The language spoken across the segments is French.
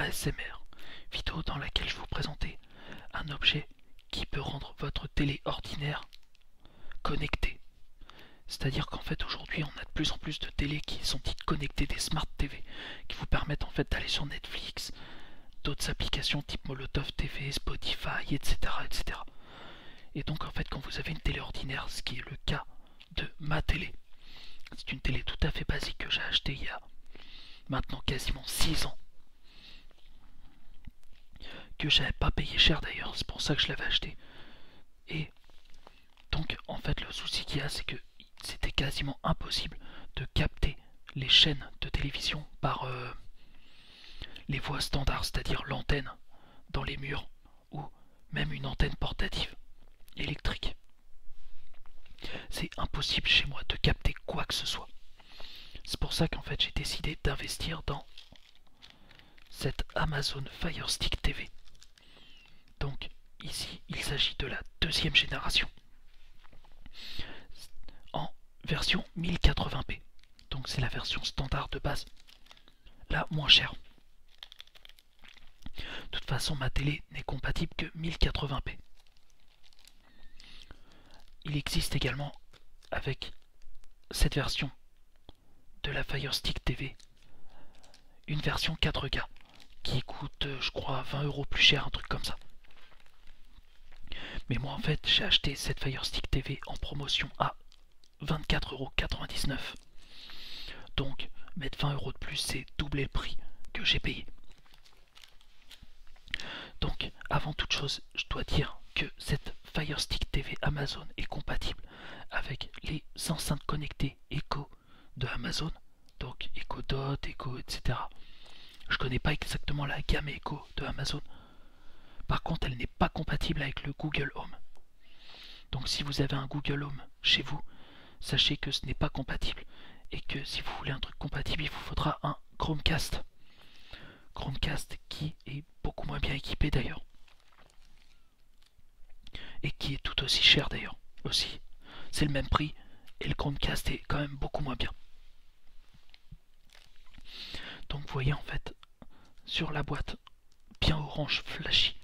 ASMR, vidéo dans laquelle je vais vous présenter un objet qui peut rendre votre télé ordinaire connectée. C'est-à-dire qu'en fait aujourd'hui on a de plus en plus de télés qui sont dites connectées, des Smart TV, qui vous permettent en fait d'aller sur Netflix, d'autres applications type Molotov TV, Spotify, etc. etc. Et donc en fait quand vous avez une télé ordinaire, ce qui est le cas de ma télé, c'est une télé tout à fait basique que j'ai achetée il y a maintenant quasiment 6 ans, que j'avais pas payé cher d'ailleurs, c'est pour ça que je l'avais acheté. Et donc en fait le souci qu'il y a, c'est que c'était quasiment impossible de capter les chaînes de télévision par les voies standards, c'est-à-dire l'antenne dans les murs ou même une antenne portative électrique. C'est impossible chez moi de capter quoi que ce soit. C'est pour ça qu'en fait j'ai décidé d'investir dans cette Amazon Fire Stick TV. Donc ici il s'agit de la deuxième génération en version 1080p. Donc c'est la version standard de base, la moins chère. De toute façon ma télé n'est compatible que 1080p. Il existe également avec cette version de la Fire Stick TV une version 4K qui coûte je crois 20 € plus cher, un truc comme ça. Mais moi en fait j'ai acheté cette Fire Stick TV en promotion à 24,99 €. Donc mettre 20 € de plus, c'est doubler le prix que j'ai payé. Donc avant toute chose, je dois dire que cette Fire Stick TV Amazon est compatible avec les enceintes connectées Echo de Amazon, donc Echo Dot, Echo, etc. Je connais pas exactement la gamme Echo de Amazon. Par contre, elle n'est pas compatible avec le Google Home. Donc si vous avez un Google Home chez vous, sachez que ce n'est pas compatible et que si vous voulez un truc compatible, il vous faudra un Chromecast. Chromecast qui est beaucoup moins bien équipé d'ailleurs. Et qui est tout aussi cher d'ailleurs aussi. C'est le même prix et le Chromecast est quand même beaucoup moins bien. Donc vous voyez en fait sur la boîte, bien orange flashy.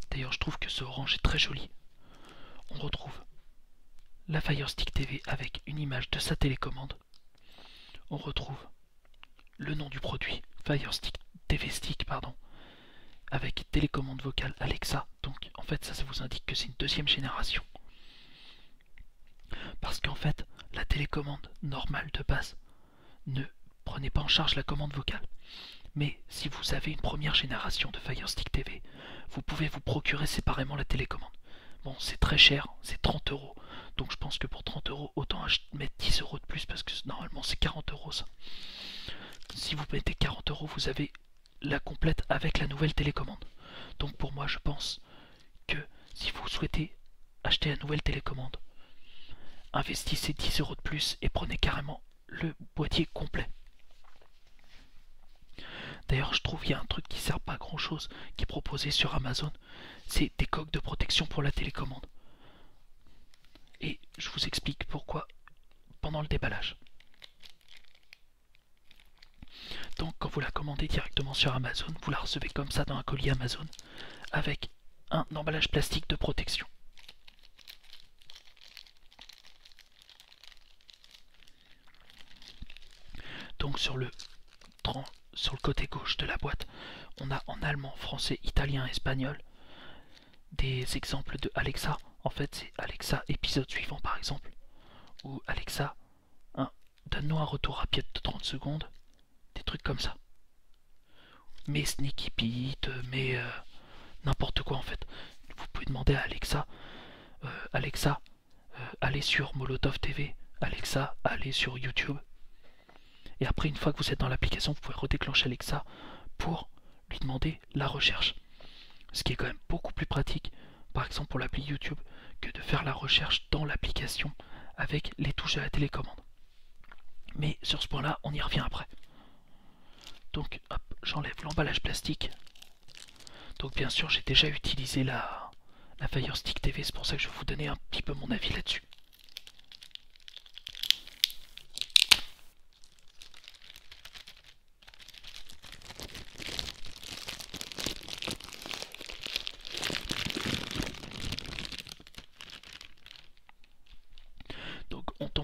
D'ailleurs je trouve que ce orange est très joli. On retrouve la Fire Stick TV avec une image de sa télécommande. On retrouve le nom du produit, Fire Stick TV Stick, pardon, avec télécommande vocale Alexa. Donc en fait ça vous indique que c'est une deuxième génération. Parce qu'en fait la télécommande normale de base ne prenait pas en charge la commande vocale. Mais si vous avez une première génération de Fire Stick TV, vous pouvez vous procurer séparément la télécommande. Bon, c'est très cher, c'est 30 €. Donc je pense que pour 30 €, autant mettre 10 € de plus parce que normalement c'est 40 € ça. Si vous mettez 40 €, vous avez la complète avec la nouvelle télécommande. Donc pour moi, je pense que si vous souhaitez acheter la nouvelle télécommande, investissez 10 € de plus et prenez carrément le boîtier complet. D'ailleurs, je trouve qu'il y a un truc qui sert pas à grand chose qui est proposé sur Amazon, c'est des coques de protection pour la télécommande. Et je vous explique pourquoi pendant le déballage. Donc quand vous la commandez directement sur Amazon, vous la recevez comme ça dans un colis Amazon avec un emballage plastique de protection. Donc sur le côté gauche de la boîte, on a en allemand, français, italien, espagnol des exemples de Alexa. En fait, c'est Alexa épisode suivant par exemple, ou Alexa, donne-nous un retour rapide de 30 secondes, des trucs comme ça. Mais Sneaky Pete, mais n'importe quoi en fait. Vous pouvez demander à Alexa, Alexa, allez sur Molotov TV, Alexa, allez sur YouTube. Et après, une fois que vous êtes dans l'application, vous pouvez redéclencher Alexa pour lui demander la recherche. Ce qui est quand même beaucoup plus pratique, par exemple pour l'appli YouTube, que de faire la recherche dans l'application avec les touches de la télécommande. Mais sur ce point-là, on y revient après. Donc, hop, j'enlève l'emballage plastique. Donc bien sûr, j'ai déjà utilisé la Fire Stick TV, c'est pour ça que je vais vous donner un petit peu mon avis là-dessus.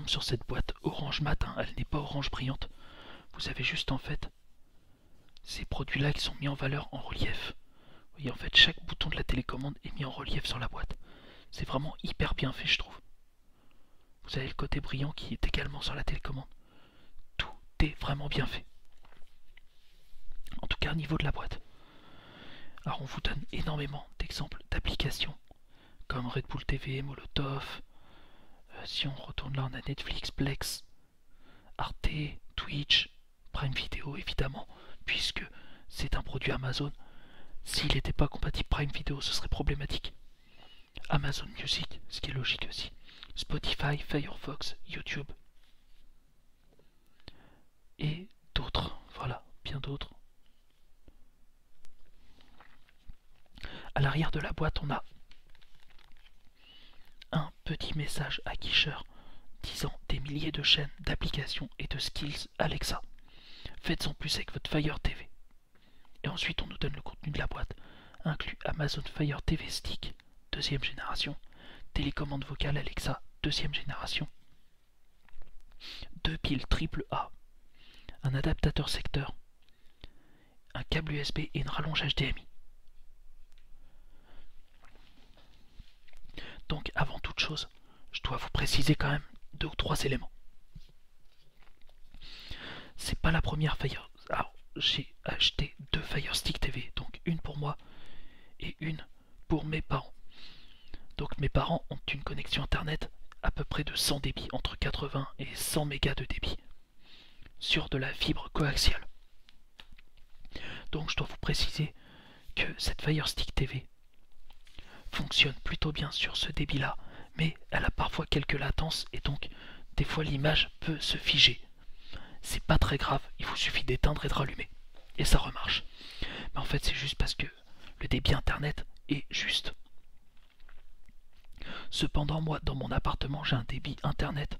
exemple sur cette boîte orange mat, hein, elle n'est pas orange brillante. Vous avez juste en fait ces produits-là qui sont mis en valeur en relief. Vous voyez en fait chaque bouton de la télécommande est mis en relief sur la boîte. C'est vraiment hyper bien fait je trouve. Vous avez le côté brillant qui est également sur la télécommande. Tout est vraiment bien fait. En tout cas au niveau de la boîte. Alors on vous donne énormément d'exemples d'applications comme Red Bull TV, Molotov. Si on retourne là on a Netflix, Plex, Arte, Twitch, Prime Video évidemment, puisque c'est un produit Amazon. S'il n'était pas compatible Prime Video, ce serait problématique. Amazon Music, ce qui est logique aussi. Spotify, Firefox, YouTube. Et d'autres, voilà, bien d'autres. À l'arrière de la boîte, on a un petit message afficheur disant des milliers de chaînes, d'applications et de skills Alexa. Faites-en plus avec votre Fire TV. Et ensuite, on nous donne le contenu de la boîte, inclut Amazon Fire TV Stick, deuxième génération, télécommande vocale Alexa, deuxième génération, 2 piles AAA, un adaptateur secteur, un câble USB et une rallonge HDMI. Donc avant toute chose, je dois vous préciser quand même 2 ou 3 éléments. C'est pas la première Fire. Alors j'ai acheté 2 Fire Stick TV, donc une pour moi et une pour mes parents. Donc mes parents ont une connexion internet à peu près de 100 débits, entre 80 et 100 mégas de débit, sur de la fibre coaxiale. Donc je dois vous préciser que cette Fire Stick TV fonctionne plutôt bien sur ce débit-là, mais elle a parfois quelques latences et donc des fois l'image peut se figer. C'est pas très grave, il vous suffit d'éteindre et de rallumer, et ça remarche. Mais en fait c'est juste parce que le débit internet est juste. Cependant moi dans mon appartement j'ai un débit internet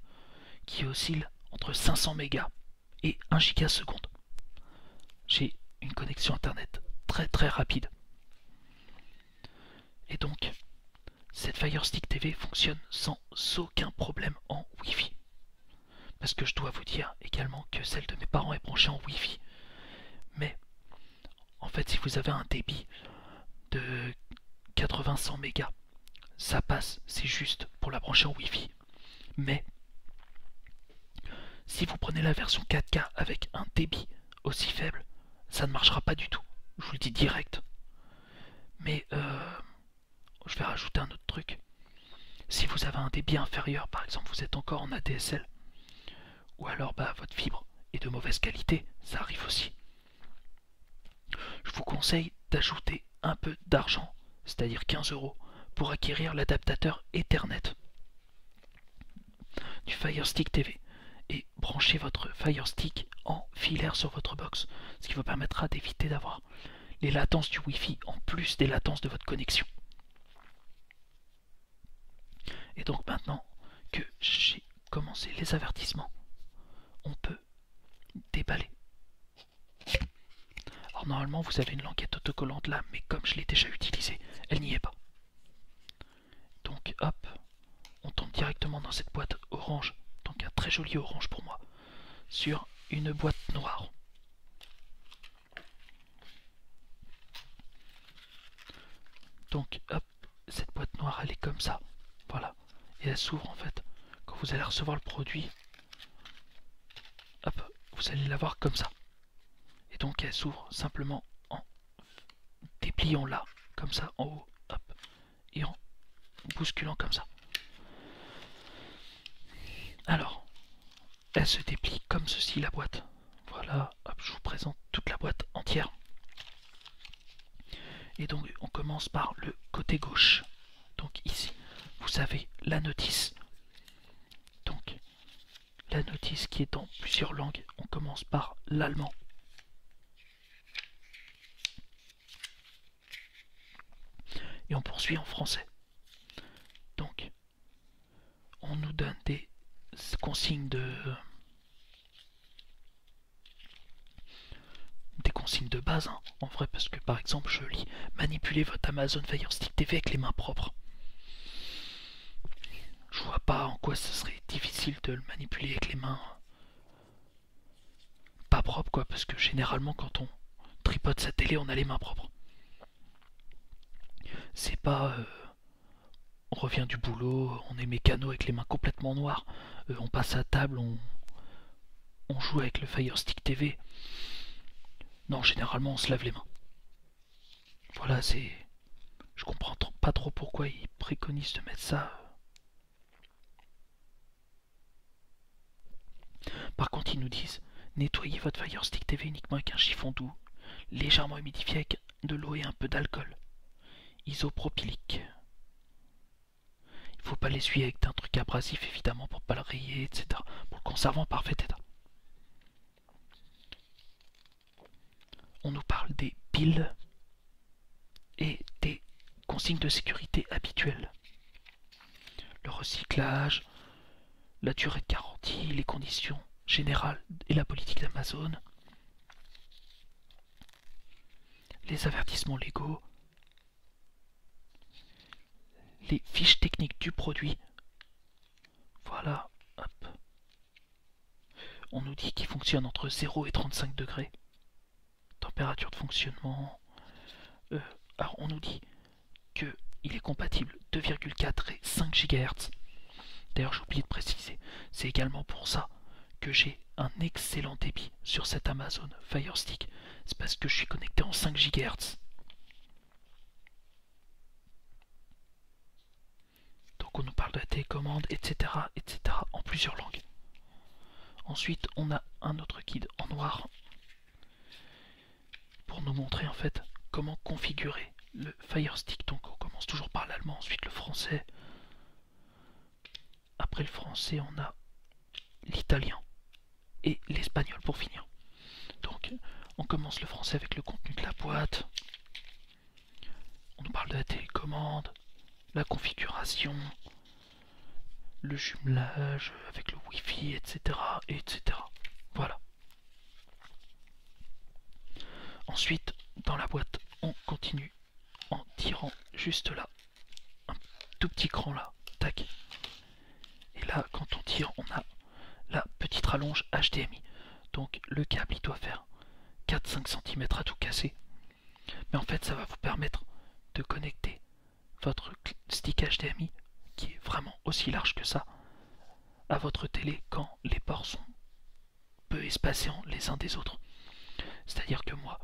qui oscille entre 500 mégas et 1 gigaseconde. J'ai une connexion internet très très rapide. Et donc cette Fire Stick TV fonctionne sans aucun problème en Wi-Fi. Parce que je dois vous dire également que celle de mes parents est branchée en Wi-Fi. Mais en fait si vous avez un débit de 80-100 mégas, ça passe, c'est juste pour la brancher en Wi-Fi. Mais si vous prenez la version 4K avec un débit aussi faible, ça ne marchera pas du tout. Je vous le dis direct. Mais je vais rajouter un autre truc. Si vous avez un débit inférieur, par exemple vous êtes encore en ADSL, ou alors votre fibre est de mauvaise qualité, ça arrive aussi. Je vous conseille d'ajouter un peu d'argent, c'est-à-dire 15 €, pour acquérir l'adaptateur Ethernet du Fire Stick TV et brancher votre Fire Stick en filaire sur votre box, ce qui vous permettra d'éviter d'avoir les latences du Wi-Fi en plus des latences de votre connexion. Et donc maintenant que j'ai commencé les avertissements, on peut déballer. Alors normalement vous avez une languette autocollante là, mais comme je l'ai déjà utilisée, elle n'y est pas. Donc hop, on tombe directement dans cette boîte orange, donc un très joli orange pour moi, sur une boîte noire. Donc hop, cette boîte noire elle est comme ça, voilà, et elle s'ouvre en fait. Quand vous allez recevoir le produit, hop, vous allez l'avoir comme ça. Et donc elle s'ouvre simplement en dépliant là, comme ça, en haut, hop, et en bousculant comme ça. Alors, elle se déplie comme ceci la boîte. Voilà, hop, je vous présente toute la boîte entière. Et donc on commence par le côté gauche. Donc ici, vous avez la notice. Donc la notice qui est dans plusieurs langues. On commence par l'allemand. Et on poursuit en français. Donc on nous donne des consignes de base, hein, en vrai, parce que par exemple je lis manipuler votre Amazon Fire Stick TV avec les mains propres. Je vois pas en quoi pourquoi ce serait difficile de le manipuler avec les mains pas propres, quoi, parce que généralement quand on tripote sa télé, on a les mains propres. C'est pas on revient du boulot, on est mécano avec les mains complètement noires, on passe à table, on joue avec le Fire Stick TV. Non, généralement on se lave les mains. Voilà, c'est... Je comprends pas trop pourquoi ils préconisent de mettre ça. Par contre, ils nous disent nettoyez votre Fire Stick TV uniquement avec un chiffon doux, légèrement humidifié avec de l'eau et un peu d'alcool isopropylique. Il faut pas l'essuyer avec un truc abrasif évidemment pour pas le rayer, etc. Pour le conserver en parfait état. On nous parle des piles et des consignes de sécurité habituelles. Le recyclage, la durée de garantie, les conditions générales et la politique d'Amazon, les avertissements légaux, les fiches techniques du produit. Voilà, hop. On nous dit qu'il fonctionne entre 0 et 35 degrés. Température de fonctionnement. Alors on nous dit qu'il est compatible 2,4 et 5 GHz. D'ailleurs j'ai oublié de préciser, c'est également pour ça que j'ai un excellent débit sur cet Amazon Fire Stick. C'est parce que je suis connecté en 5 GHz. Donc on nous parle de la télécommande, etc., etc., en plusieurs langues. Ensuite, on a un autre guide en noir pour nous montrer en fait comment configurer le Fire Stick. Donc on commence toujours par l'allemand, ensuite le français. Après le français, on a l'italien et l'espagnol pour finir. Donc on commence le français avec le contenu de la boîte. On nous parle de la télécommande, la configuration, le jumelage avec le Wi-Fi, etc., etc. Voilà. Ensuite, dans la boîte, on continue en tirant juste là, un tout petit cran là, tac. Et là, quand on tire, on a la petite rallonge HDMI. Donc le câble, il doit faire 4-5 cm à tout casser. Mais en fait, ça va vous permettre de connecter votre stick HDMI, qui est vraiment aussi large que ça, à votre télé quand les ports sont peu espacés les uns des autres. C'est-à-dire que moi,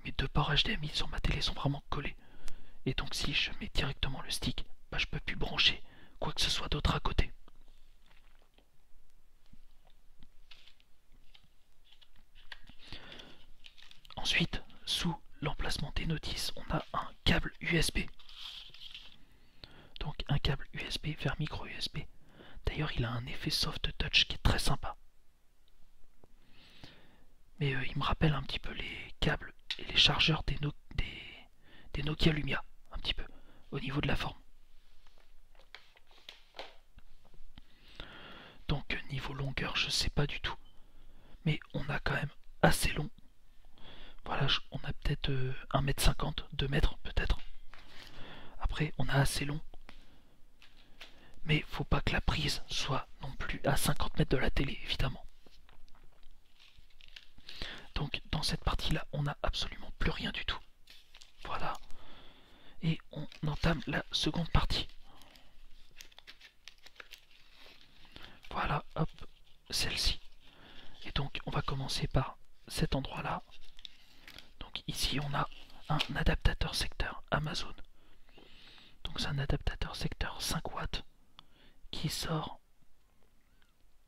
mes deux ports HDMI sur ma télé sont vraiment collés. Et donc si je mets directement le stick, bah, je peux plus brancher quoi que ce soit d'autre à côté. Ensuite, sous l'emplacement des notices, on a un câble USB. Donc un câble USB vers micro USB. D'ailleurs, il a un effet soft touch qui est très sympa. Mais il me rappelle un petit peu les câbles et les chargeurs des Nokia Lumia, un petit peu, au niveau de la forme. Donc niveau longueur, je sais pas du tout. Mais on a quand même assez long. Voilà, on a peut-être 1,50 m, 2 mètres peut-être. Après, on a assez long. Mais faut pas que la prise soit non plus à 50 mètres de la télé, évidemment. Donc dans cette partie-là, on n'a absolument plus rien du tout. Voilà. Et on entame la seconde partie. Voilà, hop, celle-ci. Et donc on va commencer par cet endroit-là. Donc ici on a un adaptateur secteur Amazon. Donc c'est un adaptateur secteur 5 watts qui sort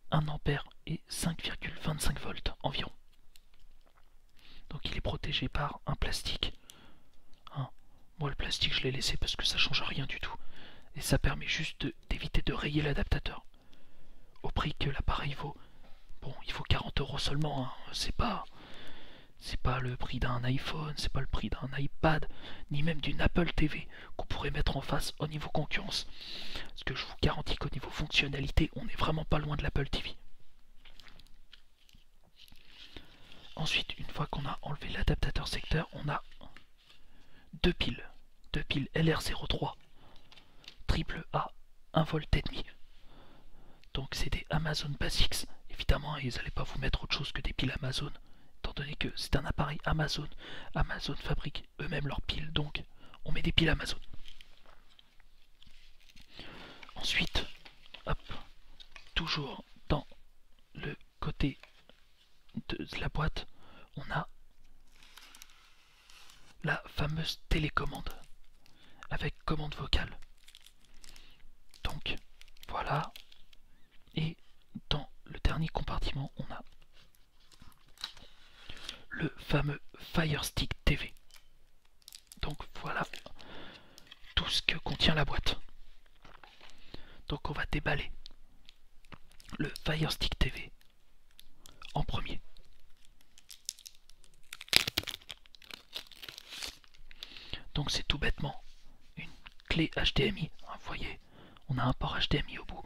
1 ampère et 5,25 volts environ. Donc il est protégé par un plastique. Moi le plastique je l'ai laissé parce que ça change rien du tout. Et ça permet juste d'éviter de rayer l'adaptateur. Au prix que l'appareil vaut. Bon, il faut 40 € seulement, hein. C'est pas le prix d'un iPhone, c'est pas le prix d'un iPad, ni même d'une Apple TV qu'on pourrait mettre en face au niveau concurrence. Parce que je vous garantis qu'au niveau fonctionnalité, on n'est vraiment pas loin de l'Apple TV. Ensuite, une fois qu'on a enlevé l'adaptateur secteur, on a deux piles LR03 triple A 1,5 V. Donc c'est des Amazon Basics. Évidemment, ils n'allaient pas vous mettre autre chose que des piles Amazon, étant donné que c'est un appareil Amazon. Amazon fabrique eux-mêmes leurs piles, donc on met des piles Amazon. Ensuite, hop, toujours dans le côté de la boîte, on a la fameuse télécommande avec commande vocale. Donc voilà, et dans le dernier compartiment, on a le fameux Fire Stick TV. Donc voilà tout ce que contient la boîte. Donc on va déballer le Fire Stick TV en premier. Donc c'est tout bêtement une clé HDMI. Vous voyez, on a un port HDMI au bout.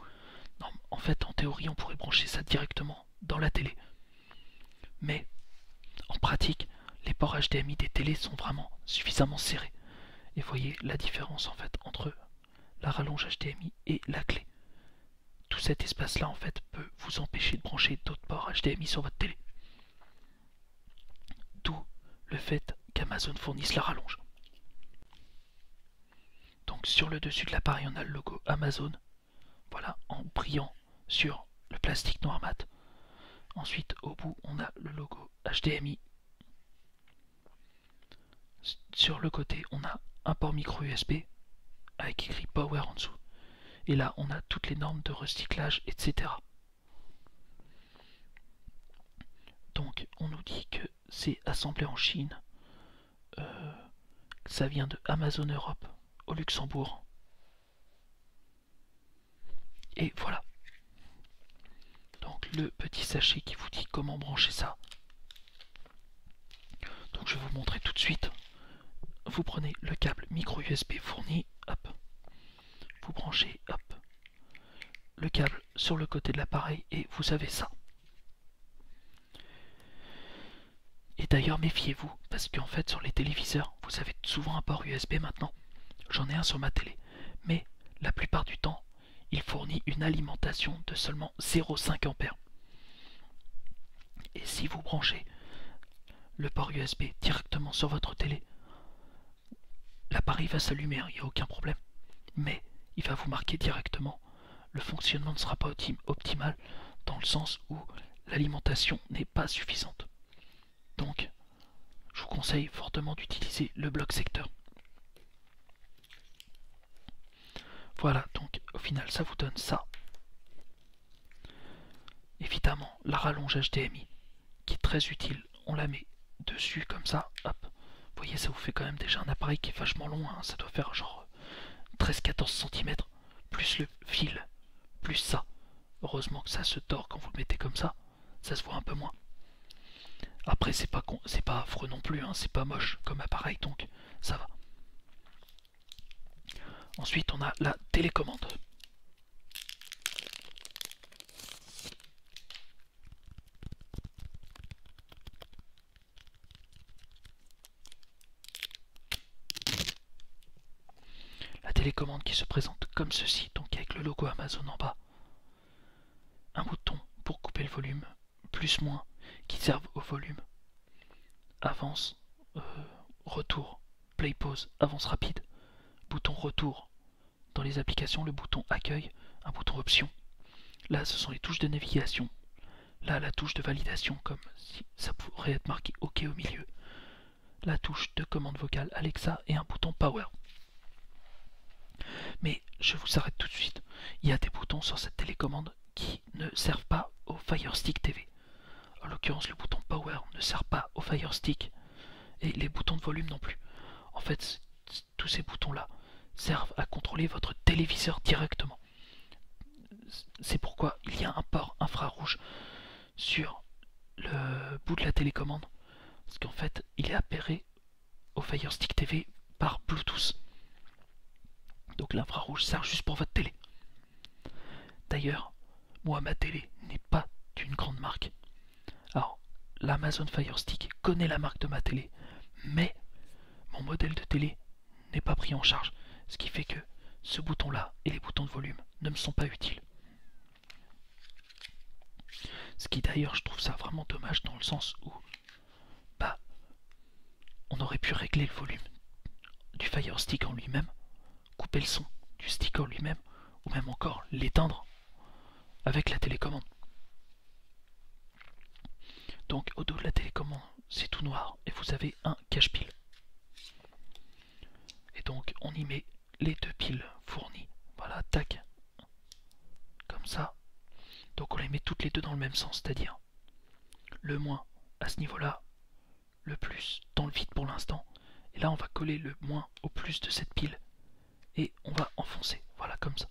Non, en fait, en théorie, on pourrait brancher ça directement dans la télé. Mais en pratique, les ports HDMI des télés sont vraiment suffisamment serrés. Et vous voyez la différence en fait entre la rallonge HDMI et la clé. Tout cet espace-là en fait peut vous empêcher de brancher d'autres ports HDMI sur votre télé. D'où le fait qu'Amazon fournisse la rallonge. Donc sur le dessus de l'appareil, on a le logo Amazon. Voilà, en brillant sur le plastique noir mat. Ensuite, au bout, on a le logo HDMI. Sur le côté, on a un port micro USB avec écrit Power en dessous. Et là, on a toutes les normes de recyclage, etc. Donc, on nous dit que c'est assemblé en Chine. Ça vient de Amazon Europe au Luxembourg. Et voilà. Donc, le petit sachet qui vous dit comment brancher ça. Donc, je vais vous montrer tout de suite. Vous prenez le câble micro USB fourni, hop, vous branchez, hop, le câble sur le côté de l'appareil et vous avez ça. Et d'ailleurs méfiez-vous, parce qu'en fait sur les téléviseurs, vous avez souvent un port USB maintenant. J'en ai un sur ma télé, mais la plupart du temps, il fournit une alimentation de seulement 0,5 A. Et si vous branchez le port USB directement sur votre télé, l'appareil va s'allumer, il n'y a aucun problème. Mais il va vous marquer directement. Le fonctionnement ne sera pas optimal dans le sens où l'alimentation n'est pas suffisante. Donc, je vous conseille fortement d'utiliser le bloc secteur. Voilà, donc au final ça vous donne ça. Évidemment, la rallonge HDMI, qui est très utile, on la met dessus comme ça, hop. Vous voyez, ça vous fait quand même déjà un appareil qui est vachement long, hein. Ça doit faire genre 13-14 cm, plus le fil, plus ça. Heureusement que ça se tord quand vous le mettez comme ça se voit un peu moins. Après, c'est pas affreux non plus, hein. C'est pas moche comme appareil, donc ça va. Ensuite, on a la télécommande. La télécommande qui se présente comme ceci, donc avec le logo Amazon en bas. Un bouton pour couper le volume, plus moins, qui servent au volume. Avance, retour, play pause, avance rapide. Bouton retour dans les applications, le bouton accueil, un bouton option. Là, ce sont les touches de navigation. Là, la touche de validation, comme si ça pourrait être marqué OK au milieu. La touche de commande vocale Alexa et un bouton Power. Mais je vous arrête tout de suite. Il y a des boutons sur cette télécommande qui ne servent pas au Fire Stick TV. En l'occurrence, le bouton Power ne sert pas au Fire Stick et les boutons de volume non plus. En fait, tous ces boutons-là servent à contrôler votre téléviseur directement. C'est pourquoi il y a un port infrarouge sur le bout de la télécommande. Parce qu'en fait, il est appairé au Fire Stick TV par Bluetooth. Donc l'infrarouge sert juste pour votre télé. D'ailleurs, moi ma télé n'est pas d'une grande marque. Alors, l'Amazon Fire Stick connaît la marque de ma télé, mais mon modèle de télé n'est pas pris en charge. Ce qui fait que ce bouton-là et les boutons de volume ne me sont pas utiles. Ce qui d'ailleurs, je trouve ça vraiment dommage dans le sens où bah, on aurait pu régler le volume du Fire Stick en lui-même, couper le son du stick en lui-même, ou même encore l'éteindre avec la télécommande. Donc au dos de la télécommande, c'est tout noir et vous avez un cache-pile. Et donc on y met les deux piles fournies. Voilà, tac. Comme ça. Donc on les met toutes les deux dans le même sens, c'est-à-dire le moins à ce niveau-là, le plus dans le vide pour l'instant. Et là on va coller le moins au plus de cette pile. Et on va enfoncer. Voilà, comme ça.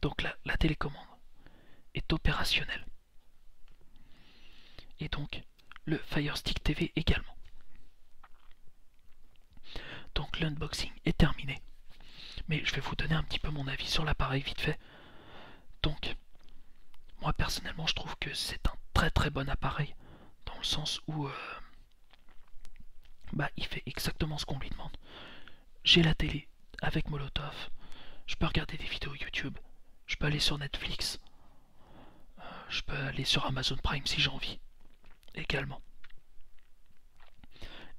Donc là, la télécommande est opérationnelle. Et donc le Fire Stick TV également. Donc l'unboxing est terminé. Mais je vais vous donner un petit peu mon avis sur l'appareil vite fait. Donc, moi personnellement, je trouve que c'est un très très bon appareil. Dans le sens où il fait exactement ce qu'on lui demande. J'ai la télé avec Molotov. Je peux regarder des vidéos YouTube. Je peux aller sur Netflix. Je peux aller sur Amazon Prime si j'ai envie. Également.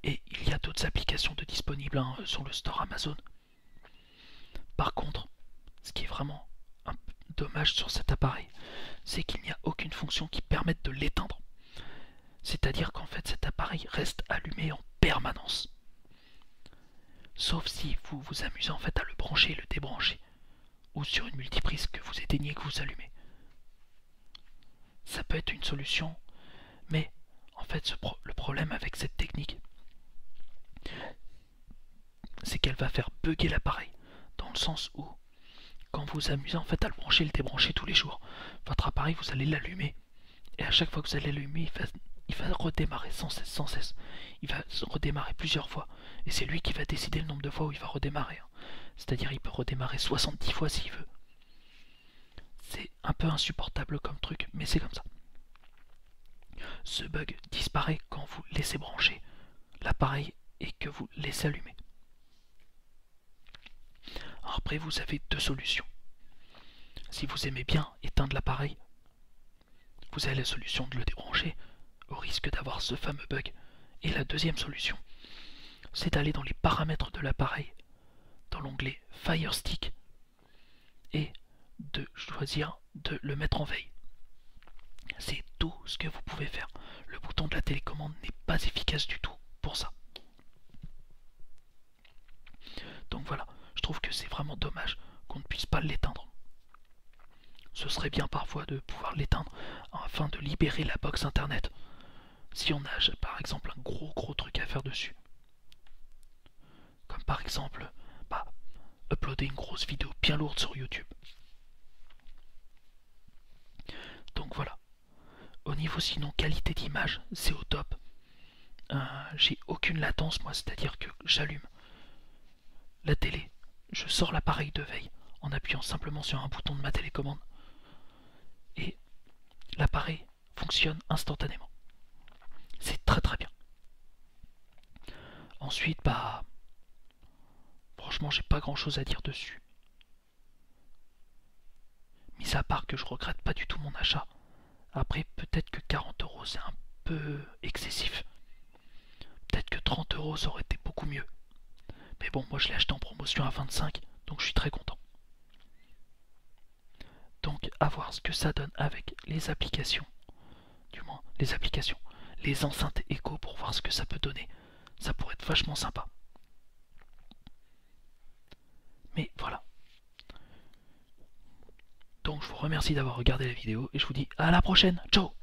Et il y a d'autres applications de disponibles sur le store Amazon. Par contre, ce qui est vraiment un peu dommage sur cet appareil, c'est qu'il n'y a aucune fonction qui permette de l'éteindre. C'est-à-dire qu'en fait cet appareil reste allumé en permanence. Sauf si vous vous amusez en fait à le brancher et le débrancher. Ou sur une multiprise que vous éteignez et que vous allumez. Ça peut être une solution, mais en fait le problème avec cette technique, c'est qu'elle va faire bugger l'appareil. Dans le sens où, quand vous vous amusez en fait à le brancher et le débrancher tous les jours, votre appareil vous allez l'allumer. Et à chaque fois que vous allez l'allumer, il va redémarrer sans cesse, sans cesse. Il va redémarrer plusieurs fois. Et c'est lui qui va décider le nombre de fois où il va redémarrer. C'est-à-dire il peut redémarrer 70 fois s'il veut. C'est un peu insupportable comme truc, mais c'est comme ça. Ce bug disparaît quand vous laissez brancher l'appareil et que vous laissez allumer. Alors après, vous avez deux solutions. Si vous aimez bien éteindre l'appareil, vous avez la solution de le débrancher au risque d'avoir ce fameux bug. Et la deuxième solution, c'est d'aller dans les paramètres de l'appareil, dans l'onglet Fire Stick, et de choisir de le mettre en veille. C'est tout ce que vous pouvez faire. Le bouton de la télécommande n'est pas efficace du tout pour ça. Donc voilà, je trouve que c'est vraiment dommage qu'on ne puisse pas l'éteindre. Ce serait bien parfois de pouvoir l'éteindre afin de libérer la box internet. Si on a par exemple un gros truc à faire dessus. Comme par exemple, uploader une grosse vidéo bien lourde sur YouTube. Donc voilà. Au niveau sinon qualité d'image, c'est au top. J'ai aucune latence moi, c'est-à-dire que j'allume la télé, je sors l'appareil de veille en appuyant simplement sur un bouton de ma télécommande et l'appareil fonctionne instantanément. C'est très très bien. Ensuite, franchement, j'ai pas grand chose à dire dessus. Mis à part que je regrette pas du tout mon achat. Après, peut-être que 40 € c'est un peu excessif. Peut-être que 30 € ça aurait été beaucoup mieux. Mais bon, moi je l'ai acheté en promotion à 25, donc je suis très content. Donc à voir ce que ça donne avec les applications. Du moins, les applications. Les enceintes Echo pour voir ce que ça peut donner. Ça pourrait être vachement sympa. Mais voilà. Donc je vous remercie d'avoir regardé la vidéo et je vous dis à la prochaine. Ciao!